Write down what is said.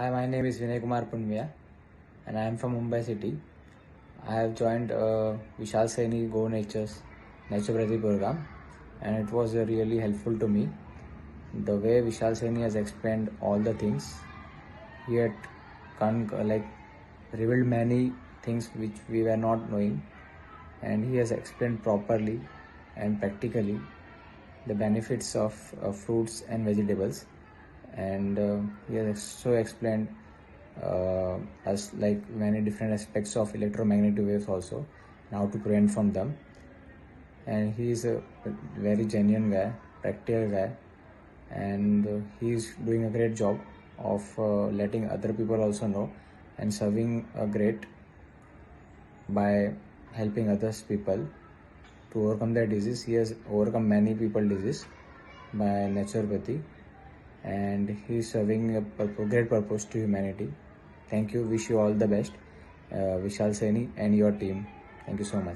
Hi, my name is Vinay and I am from Mumbai city. I have joined Vishal Saini Go Nature's Naturopathy program, and it was really helpful to me. The way Vishal Saini has explained all the things, he had like revealed many things which we were not knowing, and he has explained properly and practically the benefits of fruits and vegetables, and he has so explained as like many different aspects of electromagnetic waves also, and how to prevent from them. And he is a very genuine guy, practical guy, and he is doing a great job of letting other people also know and serving a great by helping others people to overcome their disease. He has overcome many people disease by naturopathy, and he is serving a great purpose to humanity. Thank you. Wish you all the best, Vishal Saini and your team. Thank you so much.